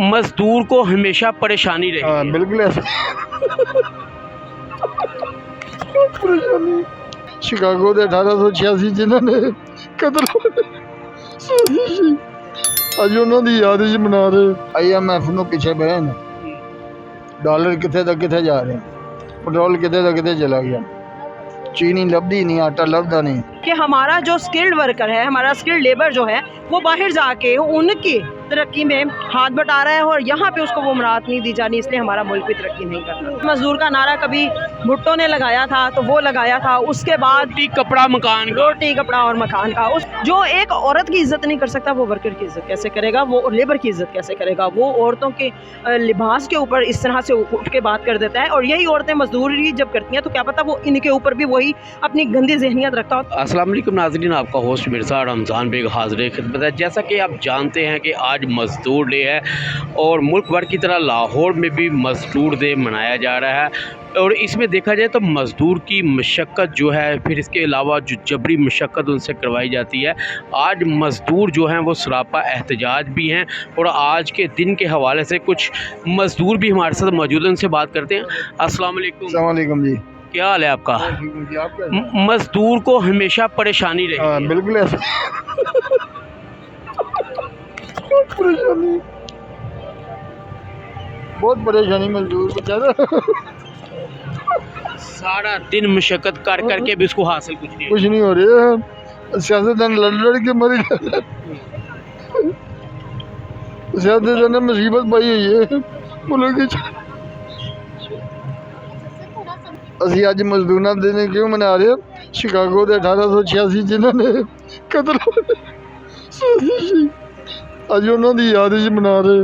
मजदूर को हमेशा परेशानी रही है। बिल्कुल ऐसा परेशानी शिकागो ਦੇ 1886 ਜਿਨ੍ਹਾਂ ਨੇ ਕਤਲ ਅੱਜ ਉਹਨਾਂ ਦੀ ਯਾਦ 'ਚ ਮਨਾ ਰਹੇ। IMF ਨੂੰ ਪਿੱਛੇ ਪਏ ਨੇ, ਡਾਲਰ ਕਿੱਥੇ ਦਾ ਕਿੱਥੇ ਜਾ ਰਿਹਾ, ਪੈਟਰੋਲ ਕਿੱਥੇ ਦਾ ਕਿੱਥੇ चला गया, चीनी लभदी नहीं, आटा लभदा नहीं। कि हमारा जो स्किल्ड वर्कर है, हमारा स्किल्ड लेबर जो है वो बाहर जाके उनकी तरक्की में हाथ बटा रहा है और यहाँ पे उसको वो मराहत नहीं दी जानी, इसलिए हमारा मुल्क भी तरक्की नहीं कर रहा। मजदूर का नारा कभी भुट्टो ने लगाया था तो वो लगाया था, उसके बाद रोटी कपड़ा मकान का। रोटी कपड़ा और मकान का। उस जो एक औरत की इज्जत नहीं कर सकता वो वर्कर की इज्जत कैसे करेगा, वो लेबर की इज्जत कैसे करेगा। वो औरतों के लिबास के ऊपर इस तरह से उठ के बात कर देता है और यही औरतें मजदूरी जब करती हैं तो क्या पता वो इनके ऊपर भी वही अपनी गंदी ज़हनियत रखता हो। अस्सलाम वालेकुम नाज़रीन, आपका होस्ट मिर्ज़ा रमज़ान बेग हाज़िर खिदमत है। जैसा कि आप जानते हैं कि आज मज़दूर डे है और मुल्क भर की तरह लाहौर में भी मज़दूर डे मनाया जा रहा है। और इसमें देखा जाए तो मज़दूर की मशक्क़त जो है, फिर इसके अलावा जो जबरी मशक्क़त उनसे करवाई जाती है, आज मज़दूर जो हैं वो सरापा एहतजाज भी हैं। और आज के दिन के हवाले से कुछ मज़दूर भी हमारे साथ मौजूद हैं, उनसे बात करते हैं। अस्सलाम वालेकुम। अस्सलाम वालेकुम जी, क्या हाल है आपका? जी आप कैसे? मज़दूर को हमेशा परेशानी रही है। बिल्कुल ऐसा परेशानी, बहुत परेशानी मजदूर बेचारा, सारा दिन मशक्क़त कर करके भी उसको हासिल कुछ नहीं। कुछ नहीं हो रहा है। सियासतदान लड़ के मर गए, सियासतदान ने मुसीबत पाई हुई है मुल्क की। ਅਸੀਂ ਅੱਜ ਮਜ਼ਦੂਰਾਂ ਦੇ ਦਿਨ ਕਿਉਂ ਮਨਾ ਰਹੇ? ਸ਼ਿਕਾਗੋ ਦੇ 1886 ਜਿਨ੍ਹਾਂ ਨੇ ਕਤਲ ਅੱਜ ਉਹਨਾਂ ਦੀ ਯਾਦ 'ਚ ਮਨਾ ਰਹੇ।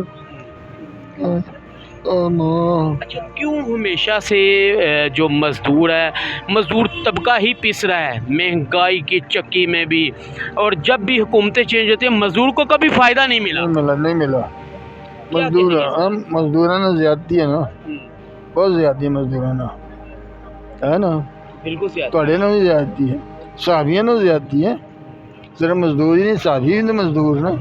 अच्छा, क्यों हमेशा से जो मज़दूर है, मज़दूर तबका ही पिस रहा है महंगाई की चक्की में भी, और जब भी हुकूमतें चेंज होती हैं मज़दूर को कभी फ़ायदा नहीं मिला। नहीं मिला। मजदूर हम मजदूरों ने ज़्यादती है ना, बहुत ज़्यादती मजदूरों ने है ना, बिल्कुल ਤੁਹਾਡੇ ਨਾਲ ਵੀ ज़्यादती है, साहबियों ने ज़्यादती है। सिर्फ मजदूर ही नहीं, साहबी भी तो मजदूर ना,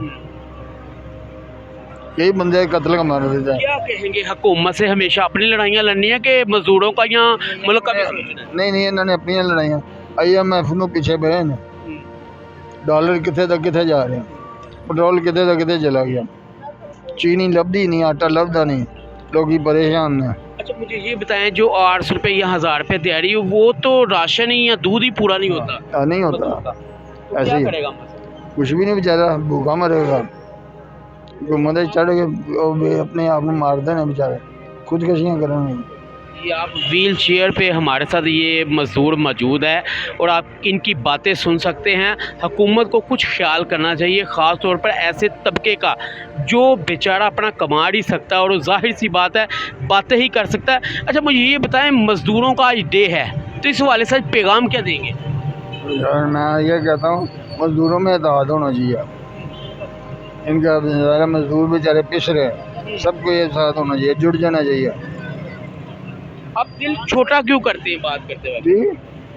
यही बंदे कत्ल का मार देता है। क्या कहेंगे, हुकूमत से हमेशा अपनी लड़ाइयाँ लड़नी है कि मज़दूरों का यहाँ मुल्क का भी सोचना है? नहीं इन्होंने अपनी लड़ाइयाँ IMF ਨੂੰ ਪਿੱਛੇ ਪਏ ਨੇ, ਡਾਲਰ ਕਿੱਥੇ ਦਾ ਕਿੱਥੇ ਜਾ ਰਿਹਾ, ਪੈਟਰੋਲ ਕਿੱਥੇ ਦਾ ਕਿੱਥੇ चला गया, चीनी लभदी नहीं, आटा लभदा नहीं, लोग परेशान हैं। अच्छा, मुझे ये बताएं, जो 800 रुपये या 1000 रुपये तैयारी है वो तो राशन ही या दूध ही पूरा नहीं होता? नहीं होता, तो ऐसे क्या ही करेगा? कुछ भी नहीं, बेचारा भूखा मरेगा। हुकूमत चढ़ के अपने आप को मार देना, बेचारे खुदकशियाँ करेंगे। ये आप व्हील चेयर पे हमारे साथ ये मज़दूर मौजूद है और आप इनकी बातें सुन सकते हैं। हुकूमत को कुछ ख्याल करना चाहिए, ख़ास तौर पर ऐसे तबके का जो बेचारा अपना कमा नहीं सकता और ज़ाहिर सी बात है बातें ही कर सकता है। अच्छा, मुझे ये बताएं, मज़दूरों का आज डे है तो इस वाले से पैगाम क्या देंगे? यार मैं ये कहता हूँ मज़दूरों में इत्तेहाद होना चाहिए। इनका ज़रा मज़दूर बेचारे पिस रहे हैं, सबको ये साथ होना चाहिए, जुड़ जाना चाहिए। आप दिल छोटा क्यों करते हैं बात करते वक्त? जी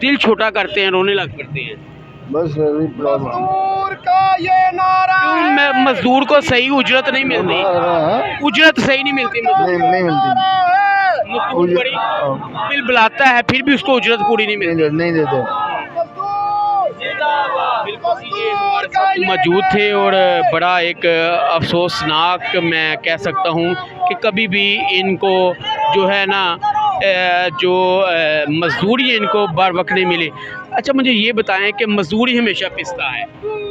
दिल छोटा करते हैं, रोने लग पड़ते हैं। बस यही प्रॉब्लम क्यों मज़दूर को सही उजरत नहीं मिलती? उजरत सही नहीं मिलती मज़दूर नहीं मिलती। मज़दूर बड़ी बिल बुलाता है फिर भी उसको उजरत पूरी नहीं मिलती। नहीं देते। ये हमारे साथ मौजूद थे और बड़ा एक अफसोसनाक मैं कह सकता हूँ कि कभी भी इनको जो है ना जो मजदूरी इनको बर वक्त नहीं मिली। अच्छा, मुझे ये बताएं कि मजदूरी हमेशा पिसता है?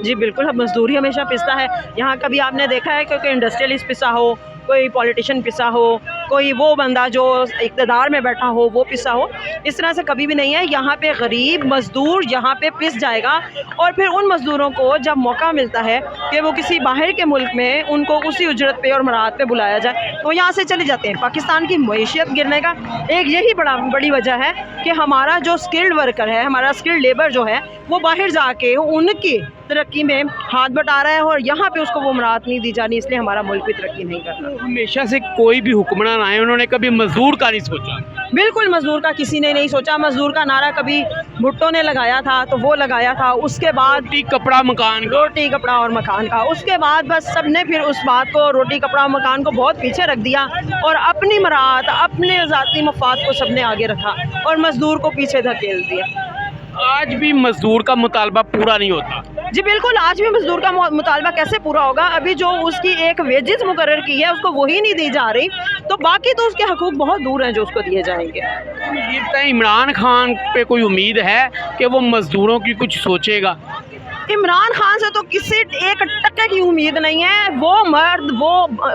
जी बिल्कुल, मजदूरी हमेशा पिसता है। यहाँ कभी आपने देखा है कि कोई इंडस्ट्रियलिस्ट पिसा हो, कोई पॉलिटिशियन पिसा हो, कोई वो बंदा जो इक़्तिदार में बैठा हो वो पिसा हो? इस तरह से कभी भी नहीं है। यहाँ पे गरीब मज़दूर यहाँ पे पिस जाएगा और फिर उन मज़दूरों को जब मौका मिलता है कि वो किसी बाहर के मुल्क में उनको उसी उजरत पे और मराहत पे बुलाया जाए तो यहाँ से चले जाते हैं। पाकिस्तान की मईशत गिरने का एक यही बड़ी वजह है कि हमारा जो स्किल्ड वर्कर है, हमारा स्किल्ड लेबर जो है वो बाहर जाके उनकी तरक्की में हाथ बटा रहा है और यहाँ पे उसको वो मराहत नहीं दी जानी, इसलिए हमारा मुल्क भी तरक्की नहीं कर रहा। हमेशा से कोई भी हुक्मरान आए उन्होंने कभी मजदूर का नहीं सोचा। बिल्कुल मजदूर का किसी ने नहीं सोचा। मजदूर का नारा कभी भुट्टो ने लगाया था तो वो लगाया था, उसके बाद रोटी कपड़ा मकान का। रोटी कपड़ा और मकान का, उसके बाद बस सबने फिर उस बात को, रोटी कपड़ा और मकान को बहुत पीछे रख दिया और अपनी मराहत, अपने ज़ाती मफाद को सबने आगे रखा और मजदूर को पीछे धकेल दिया। आज भी मजदूर का मुतालबा पूरा नहीं होता। जी बिल्कुल, आज भी मजदूर का मुतालबा कैसे पूरा होगा? अभी जो उसकी एक वेजेस मुकर्रर की है उसको वही नहीं दी जा रही, तो बाकी तो उसके हकूक बहुत दूर हैं जो उसको दिए जाएंगे। ये बताएं, इमरान खान पे कोई उम्मीद है कि वो मजदूरों की कुछ सोचेगा? इमरान खान से तो किसी एक टक्के की उम्मीद नहीं है। वो मर्द,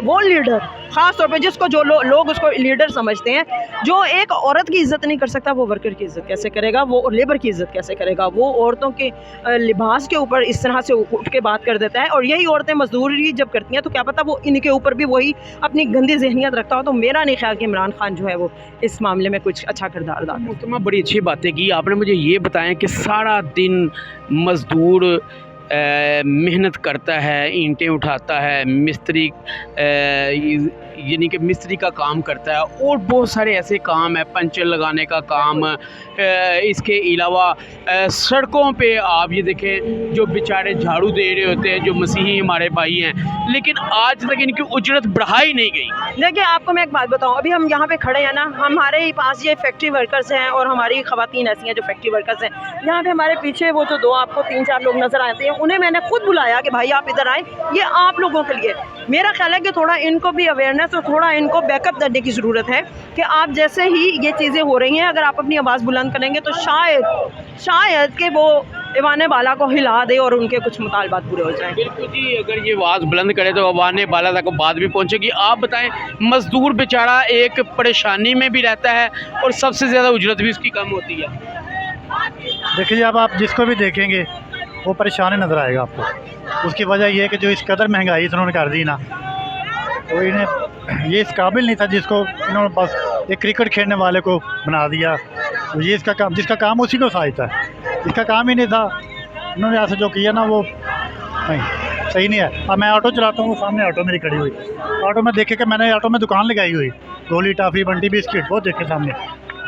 वो लीडर, ख़ास तौर पे जिसको जो लोग उसको लीडर समझते हैं, जो एक औरत की इज़्ज़त नहीं कर सकता, वो वर्कर की इज़्ज़त कैसे करेगा? वो लेबर की इज़्ज़त कैसे करेगा? वो औरतों के लिबास के ऊपर इस तरह से उठ के बात कर देता है, और यही औरतें मजदूरी जब करती हैं तो क्या पता वो इनके ऊपर भी वही अपनी गंदी ज़हनियत रखता हो। तो मेरा नहीं ख्याल कि इमरान खान जो है वो इस मामले में कुछ अच्छा किरदार अदा करे। मुस्तमा, बड़ी अच्छी बातें की आपने। मुझे ये बताएं कि सारा दिन मजदूर मेहनत करता है, ईंटें उठाता है, मिस्त्री यानी कि मिस्त्री का काम करता है, और बहुत सारे ऐसे काम है, पंचर लगाने का काम, इसके अलावा सड़कों पे आप ये देखें जो बेचारे झाड़ू दे रहे होते हैं, जो मसीही हमारे भाई हैं, लेकिन आज तक इनकी उजरत बढ़ाई नहीं गई। देखिए, आपको मैं एक बात बताऊं, अभी हम यहाँ पे खड़े हैं ना, हमारे ही पास ये फैक्ट्री वर्कर्स हैं और हमारी ख़वातीन ऐसी हैं जो फैक्ट्री वर्कर्स हैं। यहाँ पे हमारे पीछे वो जो दो आपको 3-4 लोग नज़र आते हैं, उन्हें मैंने खुद बुलाया कि भाई आप इधर आए, ये आप लोगों के लिए। मेरा ख्याल है कि थोड़ा इनको भी अवेयरनेस और थोड़ा इनको बैकअप देने की ज़रूरत है कि आप जैसे ही ये चीज़ें हो रही हैं, अगर आप अपनी आवाज़ बुलंद करेंगे तो शायद कि वो ऐवान बाला को हिला दे और उनके कुछ मुतालबात पूरे हो जाएं। बिल्कुल जी, अगर ये आवाज़ बुलंद करे तो ऐवान बाला तक बात भी पहुंचेगी। आप बताएं, मजदूर बेचारा एक परेशानी में भी रहता है और सबसे ज़्यादा उजरत भी उसकी कम होती है। देखिए, अब आप जिसको भी देखेंगे वो परेशान नज़र आएगा आपको। उसकी वजह ये है कि जो इस कदर महंगाई इन्होंने कर दी ना, तो इन्हें ये इस काबिल नहीं था जिसको इन्होंने बस एक क्रिकेट खेलने वाले को बना दिया। तो ये इसका काम, जिसका काम उसी को सहायता है, इसका काम ही नहीं था। इन्होंने ऐसा जो किया ना वो नहीं सही नहीं है। अब मैं ऑटो चलाता हूँ, सामने ऑटो मेरी खड़ी हुई, ऑटो में देखे कि मैंने ऑटो में दुकान लगाई हुई, गोली टाफ़ी बंटी बिस्किट, वो देखे सामने,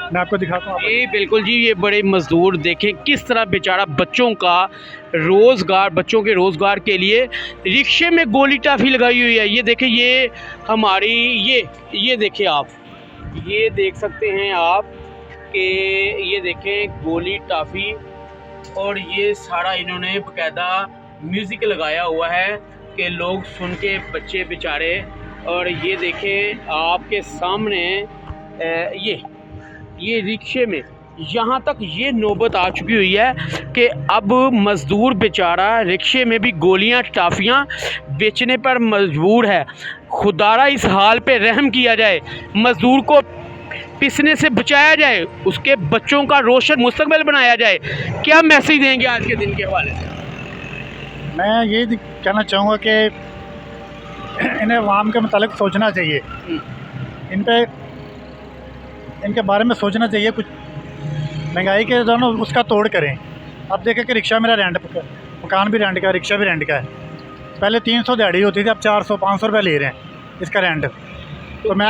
मैं आपको दिखाता हूँ। ये बिल्कुल जी, ये बड़े मजदूर देखें किस तरह बेचारा बच्चों का रोज़गार, बच्चों के रोज़गार के लिए रिक्शे में गोली टाफ़ी लगाई हुई है। ये देखें, ये हमारी ये देखें आप, ये देख सकते हैं आप कि ये देखें गोली टाफ़ी, और ये सारा इन्होंने बाकायदा म्यूज़िक लगाया हुआ है कि लोग सुन के बच्चे बेचारे। और ये देखें आपके सामने ये रिक्शे में यहाँ तक ये नौबत आ चुकी हुई है कि अब मज़दूर बेचारा रिक्शे में भी गोलियां टाफ़ियाँ बेचने पर मजबूर है। खुदारा इस हाल पे रहम किया जाए, मज़दूर को पिसने से बचाया जाए, उसके बच्चों का रोशन मुस्तकबिल बनाया जाए। क्या मैसेज देंगे आज के दिन के हवाले से? मैं ये कहना चाहूँगा कि इन्हें अवाम के मुतालिक सोचना चाहिए, इनके बारे में सोचना चाहिए। कुछ महंगाई के दौरान उसका तोड़ करें। अब देखें कि रिक्शा मेरा रेंट, मकान भी रेंट का है, रिक्शा भी रेंट का है। पहले 300 दिहाड़ी होती थी, अब 400-500 रुपये ले रहे हैं इसका रेंट। तो मैं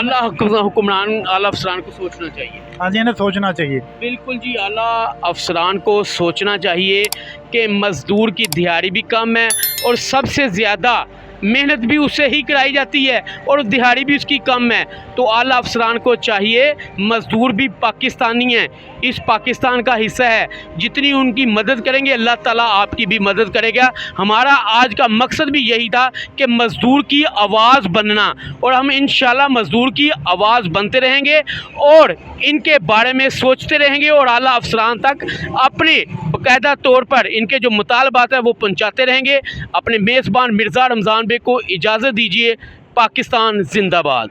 हुक्मरान आला अफसरान को सोचना चाहिए। हाँ जी, इन्हें सोचना चाहिए। बिल्कुल जी, आला अफसरान को सोचना चाहिए कि मज़दूर की दिहाड़ी भी कम है और सबसे ज़्यादा मेहनत भी उससे ही कराई जाती है और दिहाड़ी भी उसकी कम है। तो आला अफसरान को चाहिए, मज़दूर भी पाकिस्तानी हैं, इस पाकिस्तान का हिस्सा है, जितनी उनकी मदद करेंगे अल्लाह ताला आपकी भी मदद करेगा। हमारा आज का मकसद भी यही था कि मज़दूर की आवाज़ बनना, और हम इंशाल्लाह मज़दूर की आवाज़ बनते रहेंगे और इनके बारे में सोचते रहेंगे और आला अफसरान तक अपने बाकायदा तौर पर इनके जो मुतालबात है वो पहुँचाते रहेंगे। अपने मेज़बान मिर्ज़ा रमज़ान बे को इजाज़त दीजिए। पाकिस्तान जिंदाबाद।